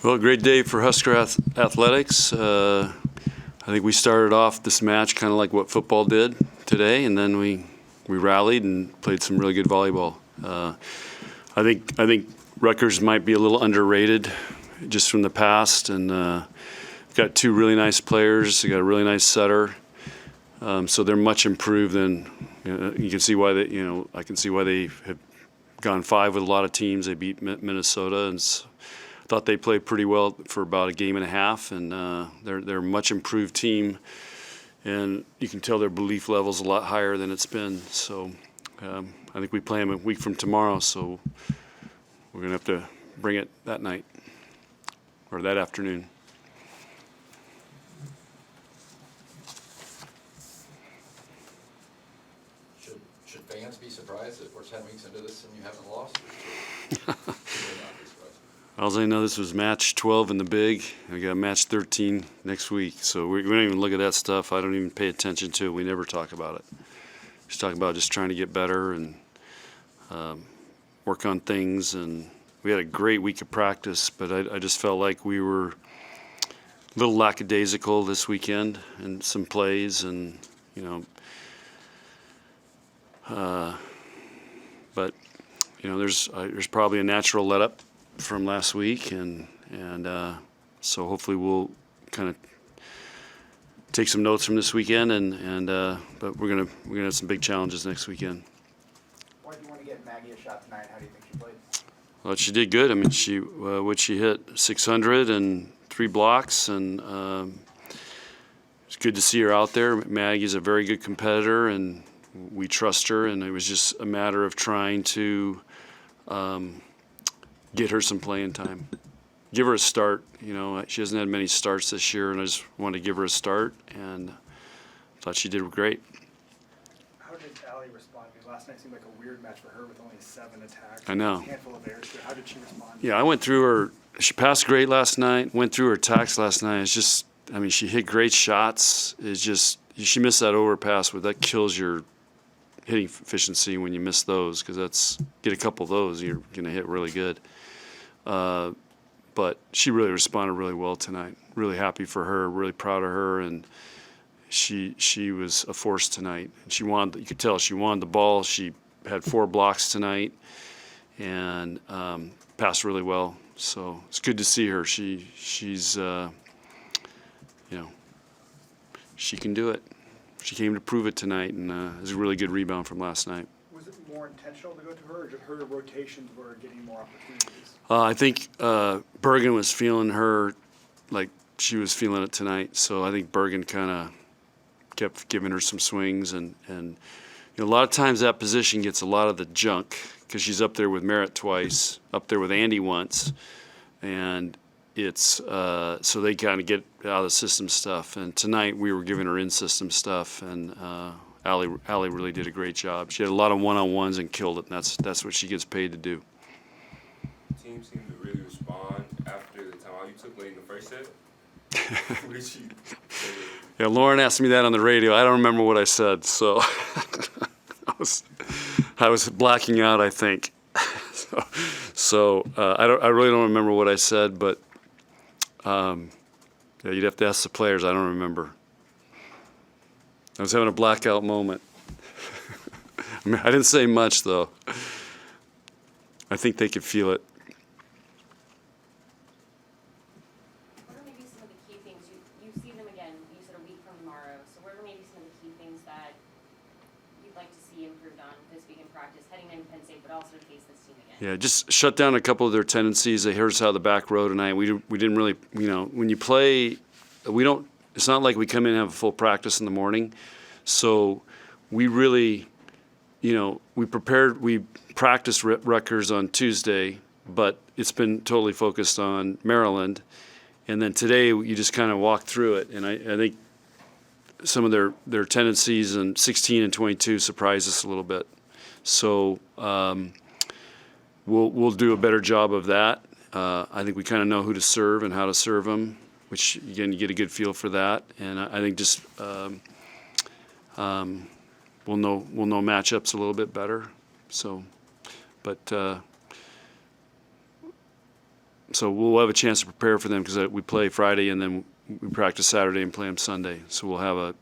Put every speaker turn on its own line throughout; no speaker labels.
Well, great day for Husker Athletics. I think we started off this match kind of like what football did today, and then we rallied and played some really good volleyball. I think Rutgers might be a little underrated just from the past, and got two really nice players. They got a really nice setter, so they're much improved. And you can see why I can see why they have gone 5 with a lot of teams. They beat Minnesota, and thought they played pretty well for about a game and a half, and they're a much improved team, and you can tell their belief level's a lot higher than it's been. So I think we play them a week from tomorrow, so we're gonna have to bring it that night or that afternoon.
Should fans be surprised that we're 10 weeks into this and you haven't lost?
All I know, this was match 12 in the big. We got match 13 next week, so we don't even look at that stuff. I don't even pay attention to it. We never talk about it. Just talk about just trying to get better and work on things. And we had a great week of practice, but I just felt like we were a little lackadaisical this weekend in some plays, and but there's probably a natural let up from last week, and so hopefully we'll kind of take some notes from this weekend, but we're gonna have some big challenges next weekend.
Why do you want to get Maggie a shot tonight? How do you think she played?
Well, she did good. I mean, she hit 600 and 3 blocks, and it's good to see her out there. Maggie's a very good competitor, and we trust her, and it was just a matter of trying to get her some playing time, give her a start. She hasn't had many starts this year, and I just wanted to give her a start, and thought she did great.
How did Allie respond? Because last night seemed like a weird match for her with only 7 attacks.
I know.
A handful of errors. How did she respond?
Yeah, I went through her. She passed great last night. Went through her attacks last night. It's just, I mean, she hit great shots. It's just, she missed that overpass, that kills your hitting efficiency when you miss those, because get a couple of those, you're going to hit really good. But she really responded really well tonight. Really happy for her, really proud of her, and she was a force tonight. She wanted, you could tell she wanted the ball. She had 4 blocks tonight, and passed really well. So it's good to see her. She's she can do it. She came to prove it tonight, and it was a really good rebound from last night.
Was it more intentional to go to her, or just her rotations were getting more opportunities?
I think Bergen was feeling her like she was feeling it tonight. So I think Bergen kind of kept giving her some swings, and a lot of times that position gets a lot of the junk because she's up there with Merritt twice, up there with Andy once, and it's so they kind of get out of the system stuff. And tonight we were giving her in-system stuff, and Allie really did a great job. She had a lot of one-on-ones and killed it, and that's what she gets paid to do.
The team seemed to really respond after the timeout you took late in the first set. What did she say?
Yeah, Lauren asked me that on the radio. I don't remember what I said, so I was blacking out, I think. So I really don't remember what I said, but yeah, you'd have to ask the players. I don't remember. I was having a blackout moment. I mean, I didn't say much, though. I think they could feel it.
What are maybe some of the key things? You see them again, you said a week from tomorrow. So what are maybe some of the key things that you'd like to see improved on this week in practice, heading into Penn State, but also to face this team again?
Yeah, just shut down a couple of their tendencies. They hurt us out of the back row tonight. We didn't really, when you play, it's not like we come in and have a full practice in the morning. So we really, we practiced Rutgers on Tuesday, but it's been totally focused on Maryland. And then today you just kind of walk through it. And I think some of their tendencies in 16 and 22 surprised us a little bit. So we'll do a better job of that. I think we kind of know who to serve and how to serve them, which, again, you get a good feel for that. And I think just we'll know matchups a little bit better. So, but So we'll have a chance to prepare for them because we play Friday and then we practice Saturday and play them Sunday. So we'll have a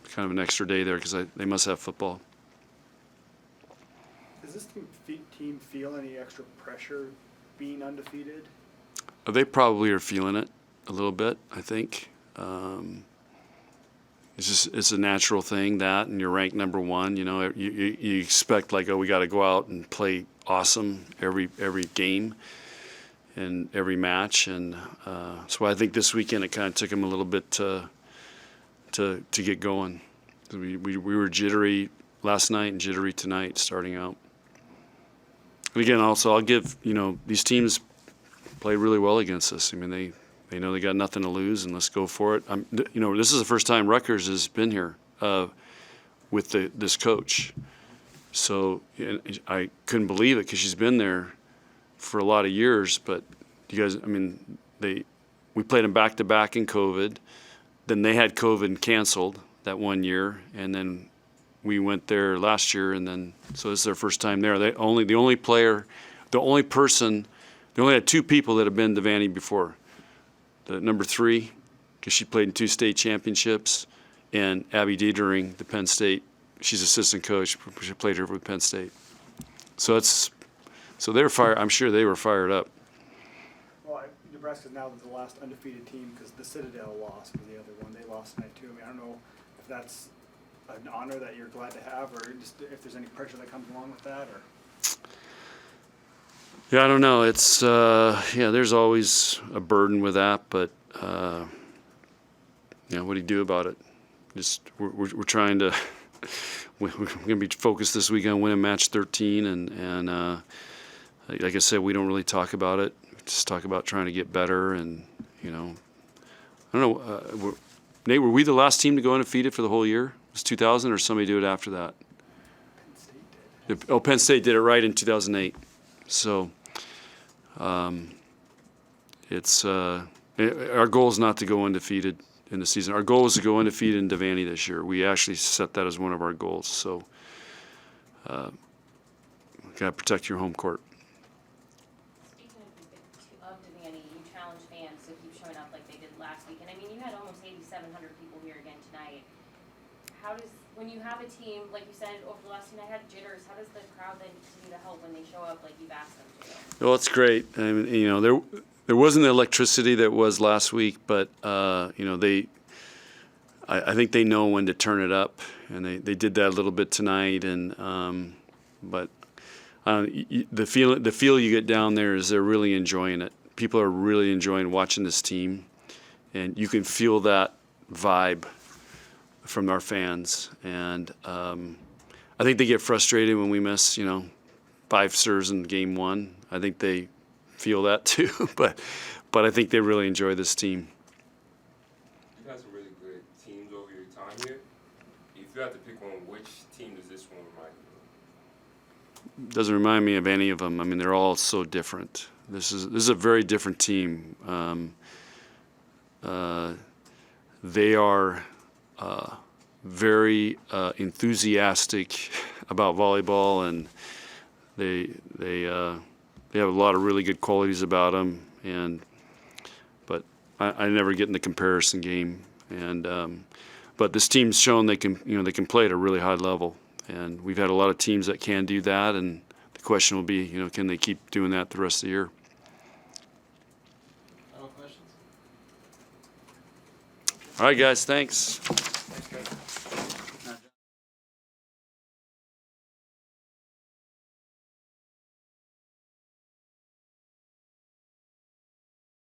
kind of an extra day there because they must have football.
Does this team feel any extra pressure being undefeated?
They probably are feeling it a little bit, I think. It's a natural thing that, and you're ranked number one. You know, you expect like, oh, we got to go out and play awesome every game and every match, and so I think this weekend it kind of took them a little bit to get going. We were jittery last night and jittery tonight starting out. And again, also I'll give, you know, these teams played really well against us. I mean, they know they got nothing to lose, and let's go for it. You know, this is the first time Rutgers has been here with this coach. So I couldn't believe it because she's been there for a lot of years. But you guys, I mean, we played them back to back in COVID. Then they had COVID and canceled that one year, and then we went there last year, and then so this is their first time there. They only had two people that have been to Vandy before. The number 3, because she played in 2 state championships, and Abby Dietering, the Penn State. She's assistant coach. She played her with Penn State. So they were fired. I'm sure they were fired up.
Well, Nebraska's now the last undefeated team because the Citadel lost for the other one. They lost tonight too. I mean, I don't know if that's an honor that you're glad to have, or just if there's any pressure that comes along with that, or.
Yeah, I don't know. It's there's always a burden with that, but what do you do about it? Just we're trying to. We're going to be focused this week on winning match 13, and like I said, we don't really talk about it. We just talk about trying to get better, and I don't know. Nate, were we the last team to go undefeated for the whole year? It was 2000, or somebody do it after that?
Penn State did.
Oh, Penn State did it right in 2008. So our goal is not to go undefeated in the season. Our goal is to go undefeated in Devaney this year. We actually set that as one of our goals. So got to protect your home court.
Speaking of Devaney, you challenge fans to keep showing up like they did last week. And I mean, you had almost 8,700 people here again tonight. When you have a team, like you said, over the last night had jitters, how does the crowd then continue to help when they show up like you've asked them to? Well,
it's great. I mean, there wasn't the electricity that was last week, but I think they know when to turn it up, and they did that a little bit tonight. And but the feel you get down there is they're really enjoying it. People are really enjoying watching this team, and you can feel that vibe from our fans. And I think they get frustrated when we miss 5 serves in game 1. I think they feel that too, but I think they really enjoy this team.
You had some really good teams over your time here. If you had to pick one, which team does this one remind you of?
Doesn't remind me of any of them. I mean, they're all so different. This is a very different team. They are very enthusiastic about volleyball, and they have a lot of really good qualities about them. But I never get in the comparison game. But this team's shown they can play at a really high level, and we've had a lot of teams that can do that. And the question will be, can they keep doing that the rest of the year?
Final questions?
All right, guys. Thanks.
Thanks, guys.